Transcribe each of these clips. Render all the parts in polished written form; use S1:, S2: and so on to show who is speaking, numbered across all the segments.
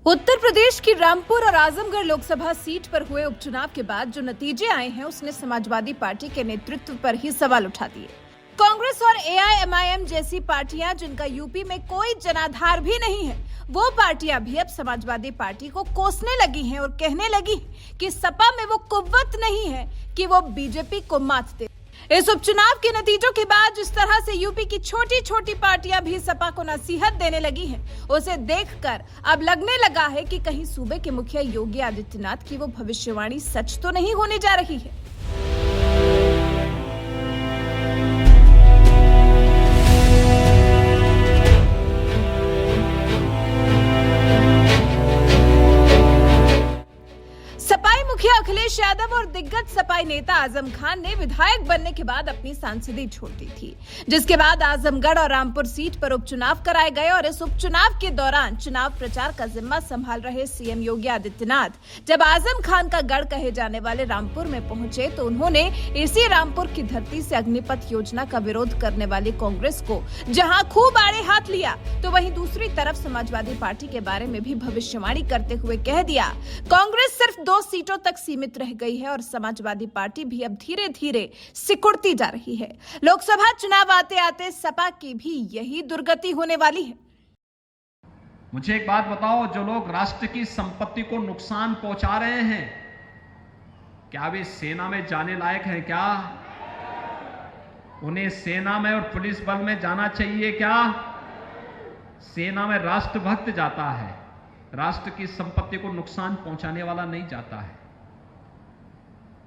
S1: उत्तर प्रदेश की रामपुर और आजमगढ़ लोकसभा सीट पर हुए उपचुनाव के बाद जो नतीजे आए हैं उसने समाजवादी पार्टी के नेतृत्व पर ही सवाल उठा दिए। कांग्रेस और एआईएमआईएम जैसी पार्टियां जिनका यूपी में कोई जनाधार भी नहीं है, वो पार्टियां भी अब समाजवादी पार्टी को कोसने लगी हैं और कहने लगी कि सपा में वो कुव्वत नहीं है कि वो बीजेपी को मात दे। इस उपचुनाव के नतीजों के बाद जिस तरह से यूपी की छोटी छोटी पार्टियां भी सपा को नसीहत देने लगी हैं, उसे देखकर अब लगने लगा है कि कहीं सूबे के मुखिया योगी आदित्यनाथ की वो भविष्यवाणी सच तो नहीं होने जा रही है। मुखिया अखिलेश यादव और दिग्गज सपाई नेता आजम खान ने विधायक बनने के बाद अपनी सांसदी छोड़ दी थी, जिसके बाद आजमगढ़ और रामपुर सीट पर उपचुनाव कराए गए और इस उपचुनाव के दौरान चुनाव प्रचार का जिम्मा संभाल रहे सीएम योगी आदित्यनाथ जब आजम खान का गढ़ कहे जाने वाले रामपुर में पहुंचे तो उन्होंने इसी रामपुर की धरती से अग्निपथ योजना का विरोध करने वाली कांग्रेस को जहां खूब आड़े हाथ लिया, तो वहीं दूसरी तरफ समाजवादी पार्टी के बारे में भी भविष्यवाणी करते हुए कह दिया कांग्रेस सिर्फ 2 सीटों तक सीमित रह गई है और समाजवादी पार्टी भी अब धीरे धीरे सिकुड़ती जा रही है। लोकसभा चुनाव आते आते सपा की भी यही दुर्गति होने वाली है।
S2: मुझे एक बात बताओ, जो लोग राष्ट्र की संपत्ति को नुकसान पहुंचा रहे हैं, क्या वे सेना में जाने लायक हैं? क्या उन्हें सेना में और पुलिस बल में जाना चाहिए? क्या सेना में राष्ट्रभक्त जाता है, राष्ट्र की संपत्ति को नुकसान पहुंचाने वाला नहीं जाता है।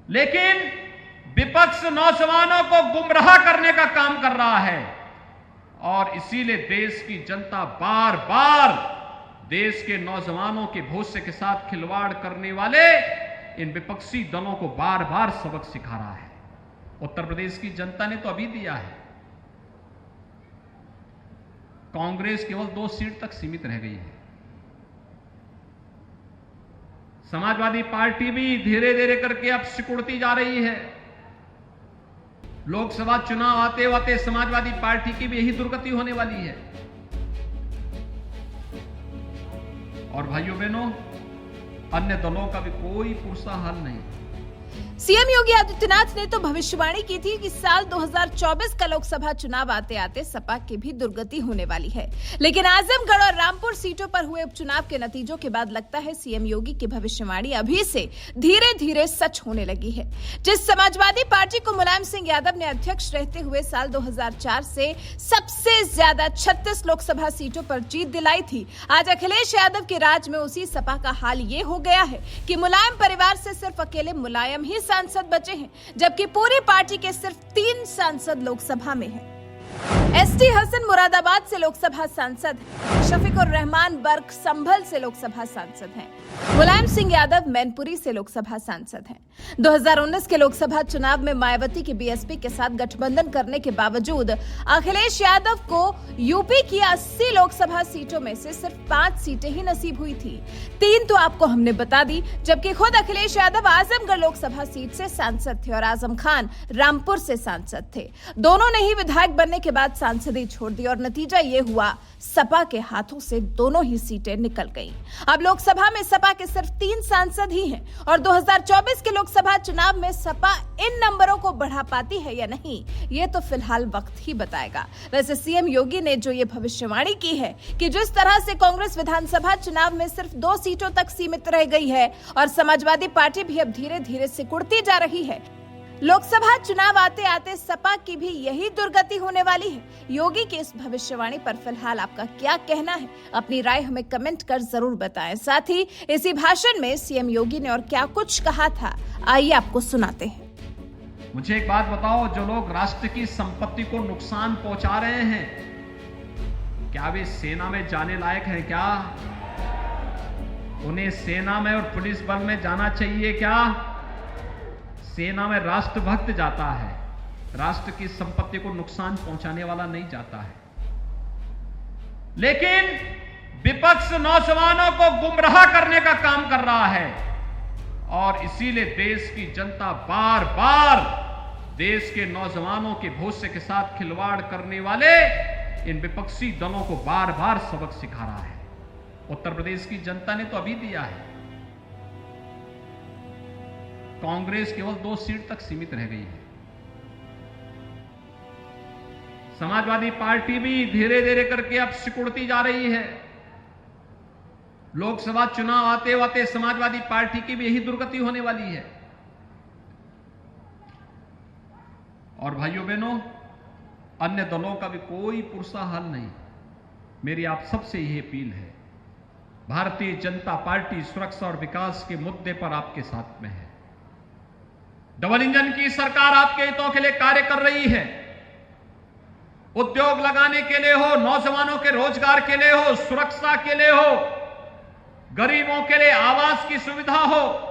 S2: लेकिन विपक्ष नौजवानों को गुमराह करने का काम कर रहा है और इसीलिए देश की जनता बार बार देश के नौजवानों के भविष्य के साथ खिलवाड़ करने वाले इन विपक्षी दलों को बार बार सबक सिखा रहा है। उत्तर प्रदेश की जनता ने तो अभी दिया है, कांग्रेस केवल 2 सीट तक सीमित रह गई है। समाजवादी पार्टी भी धीरे धीरे करके अब सिकुड़ती जा रही है। लोकसभा चुनाव आते आते समाजवादी पार्टी की भी यही दुर्गति होने वाली है। और भाइयों बहनों, अन्य दलों का भी कोई पुरसा हल नहीं।
S1: सीएम योगी आदित्यनाथ ने तो भविष्यवाणी की थी कि साल 2024 का लोकसभा चुनाव आते आते सपा की भी दुर्गति होने वाली है, लेकिन आजमगढ़ और रामपुर सीटों पर हुए उपचुनाव के नतीजों के बाद लगता है सीएम योगी की भविष्यवाणी अभी से धीरे धीरे सच होने लगी है। जिस समाजवादी पार्टी को मुलायम सिंह यादव ने अध्यक्ष रहते हुए साल 2004 से सबसे ज्यादा 36 लोकसभा सीटों पर जीत दिलाई थी, आज अखिलेश यादव के राज में उसी सपा का हाल ये हो गया है कि मुलायम परिवार से सिर्फ अकेले मुलायम ही सांसद बचे हैं, जबकि पूरी पार्टी के सिर्फ 3 सांसद लोकसभा में हैं। एसटी हसन मुरादाबाद से लोकसभा सांसद हैं, शफीकुर रहमान बर्क संभल से लोकसभा सांसद हैं, मुलायम सिंह यादव मैनपुरी से लोकसभा सांसद हैं। 2019 के लोकसभा चुनाव में मायावती के बीएसपी के साथ गठबंधन करने के बावजूद अखिलेश यादव को यूपी की 80 लोकसभा सीटों में से सिर्फ 5 सीटें ही नसीब हुई थी। 3 तो आपको हमने बता दी, जबकि खुद अखिलेश यादव आजमगढ़ लोकसभा सीट से सांसद थे और आजम खान रामपुर से सांसद थे। दोनों ने ही विधायक बनने के बाद सांसदी छोड़ दी और नतीजा ये हुआ सपा के हाथों से दोनों ही सीटें निकल गईं। अब लोकसभा में सपा के सिर्फ 3 सांसद ही हैं और 2024 के लोकसभा चुनाव में सपा इन नंबरों को बढ़ा पाती है या नहीं, ये तो फिलहाल वक्त ही बताएगा। वैसे सीएम योगी ने जो ये भविष्यवाणी की है कि जिस तरह से कांग्रेस विधानसभा चुनाव में सिर्फ 2 सीटों तक सीमित रह गई है और समाजवादी पार्टी भी अब धीरे धीरे सिकुड़ती जा रही है, लोकसभा चुनाव आते आते सपा की भी यही दुर्गति होने वाली है। योगी की इस भविष्यवाणी पर फिलहाल आपका क्या कहना है? अपनी राय हमें कमेंट कर जरूर बताएं। साथ ही इसी भाषण में सीएम योगी ने और क्या कुछ कहा था, आइए आपको सुनाते हैं।
S2: मुझे एक बात बताओ, जो लोग राष्ट्र की संपत्ति को नुकसान पहुंचा रहे हैं, क्या वे सेना में जाने लायक हैं? क्या उन्हें सेना में और पुलिस बल में जाना चाहिए? क्या सेना में राष्ट्रभक्त जाता है, राष्ट्र की संपत्ति को नुकसान पहुंचाने वाला नहीं जाता है। लेकिन विपक्ष नौजवानों को गुमराह करने का काम कर रहा है और इसीलिए देश की जनता बार बार देश के नौजवानों के भविष्य के साथ खिलवाड़ करने वाले इन विपक्षी दलों को बार बार सबक सिखा रहा है। उत्तर प्रदेश की जनता ने तो अभी दिया है। कांग्रेस केवल 2 सीट तक सीमित रह गई है। समाजवादी पार्टी भी धीरे धीरे करके अब सिकुड़ती जा रही है। लोकसभा चुनाव आते आते समाजवादी पार्टी की भी यही दुर्गति होने वाली है। और भाइयों बहनों, अन्य दलों का भी कोई पुरसा हल नहीं। मेरी आप सबसे यही अपील है, भारतीय जनता पार्टी सुरक्षा और विकास के मुद्दे पर आपके साथ में है। डबल इंजन की सरकार आपके हितों के लिए कार्य कर रही है। उद्योग लगाने के लिए हो, नौजवानों के रोजगार के लिए हो, सुरक्षा के लिए हो, गरीबों के लिए आवास की सुविधा हो,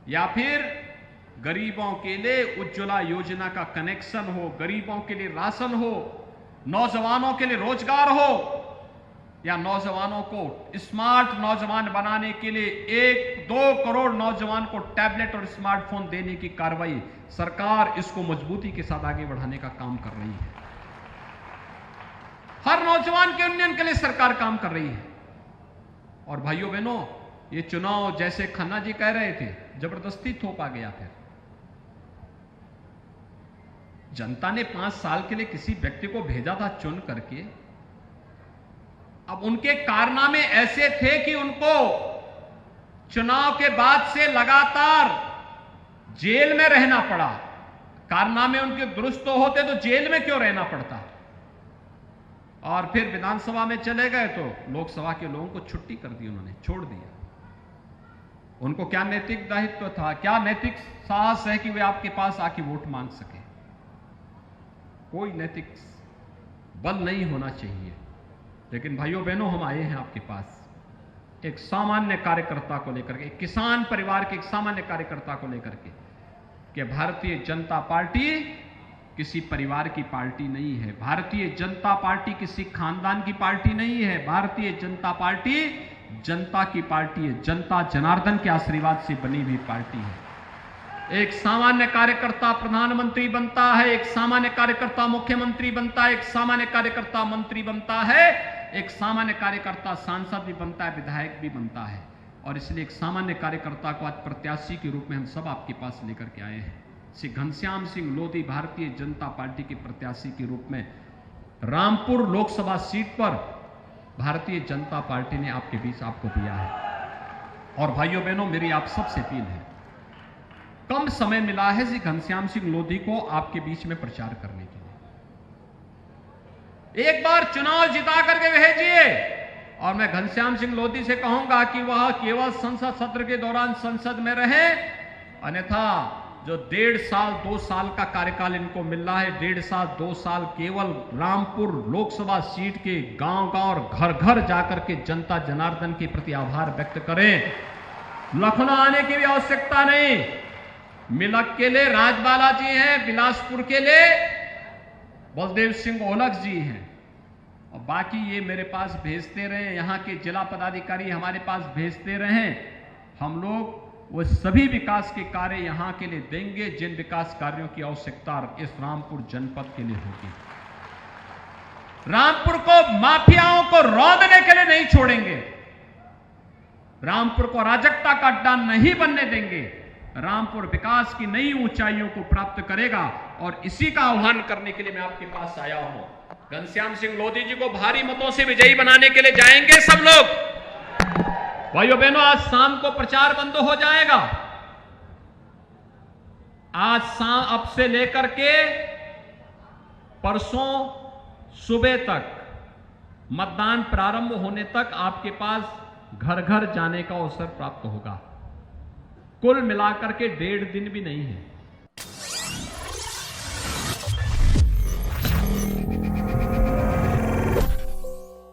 S2: या फिर गरीबों के लिए उज्ज्वला योजना का कनेक्शन हो, गरीबों के लिए राशन हो, नौजवानों के लिए रोजगार हो, या नौजवानों को स्मार्ट नौजवान बनाने के लिए 1-2 करोड़ नौजवान को टैबलेट और स्मार्टफोन देने की कार्रवाई, सरकार इसको मजबूती के साथ आगे बढ़ाने का काम कर रही है। हर नौजवान के उन्नयन के लिए सरकार काम कर रही है। और भाइयों बहनों, ये चुनाव जैसे खन्ना जी कह रहे थे, जबरदस्ती थोपा गया। फिर जनता ने 5 साल के लिए किसी व्यक्ति को भेजा था चुन करके। अब उनके कारनामे ऐसे थे कि उनको चुनाव के बाद से लगातार जेल में रहना पड़ा। कारनामे उनके दुरुस्त होते तो जेल में क्यों रहना पड़ता। और फिर विधानसभा में चले गए तो लोकसभा के लोगों को छुट्टी कर दी, उन्होंने छोड़ दिया। उनको क्या नैतिक दायित्व था, क्या नैतिक साहस है कि वे आपके पास आके वोट मांग सके। कोई नैतिक बल नहीं होना चाहिए। लेकिन भाइयों बहनों, हम आए हैं आपके पास एक सामान्य कार्यकर्ता को लेकर के, एक किसान परिवार के एक सामान्य कार्यकर्ता को लेकर के, कि भारतीय जनता पार्टी किसी परिवार की पार्टी नहीं है। भारतीय जनता पार्टी किसी खानदान की पार्टी नहीं है। भारतीय जनता पार्टी जनता की पार्टी है। जनता जनार्दन के आशीर्वाद से बनी हुई पार्टी है। एक सामान्य कार्यकर्ता प्रधानमंत्री बनता है, एक सामान्य कार्यकर्ता मुख्यमंत्री बनता है, एक सामान्य कार्यकर्ता मंत्री बनता है, एक सामान्य कार्यकर्ता सांसद भी बनता है, विधायक भी बनता है। और इसलिए एक सामान्य कार्यकर्ता को आज प्रत्याशी के रूप में हम सब आपके पास लेकर के आए हैं। श्री घनश्याम सिंह लोधी भारतीय जनता पार्टी के प्रत्याशी के रूप में रामपुर लोकसभा सीट पर भारतीय जनता पार्टी ने आपके बीच आपको दिया है। और भाइयों बहनों, मेरी आप सबसे अपील है, कम समय मिला है श्री घनश्याम सिंह लोधी को आपके बीच में प्रचार करने के लिए। एक बार चुनाव जिता करके भेजिए। और मैं घनश्याम सिंह लोधी से कहूंगा कि वह केवल संसद सत्र के दौरान संसद में रहे, अन्यथा जो 1.5 साल 2 साल का कार्यकाल इनको मिल रहा है, 1.5 साल 2 साल केवल रामपुर लोकसभा सीट के गांव-गांव और घर-घर जाकर के जनता जनार्दन के प्रति आभार व्यक्त करें। लखनऊ आने की भी आवश्यकता नहीं। मिलक के लिए राजबाला जी हैं, बिलासपुर के लिए बलदेव सिंह ओलख जी हैं, और बाकी ये मेरे पास भेजते रहे, यहाँ के जिला पदाधिकारी हमारे पास भेजते रहे। हम लोग वो सभी विकास के कार्य यहां के लिए देंगे जिन विकास कार्यों की आवश्यकता इस रामपुर जनपद के लिए होगी। रामपुर को माफियाओं को रौंदने के लिए नहीं छोड़ेंगे। रामपुर को अराजकता का अड्डा नहीं बनने देंगे। रामपुर विकास की नई ऊंचाइयों को प्राप्त करेगा, और इसी का आह्वान करने के लिए मैं आपके पास आया हूं। घनश्याम सिंह लोधी जी को भारी मतों से विजयी बनाने के लिए जाएंगे सब लोग। भाइयों बहनों, आज शाम को प्रचार बंद हो जाएगा। आज शाम अब से लेकर के परसों सुबह तक, मतदान प्रारंभ होने तक आपके पास घर घर जाने का अवसर प्राप्त होगा। कुल मिलाकर के 1.5 दिन भी नहीं है।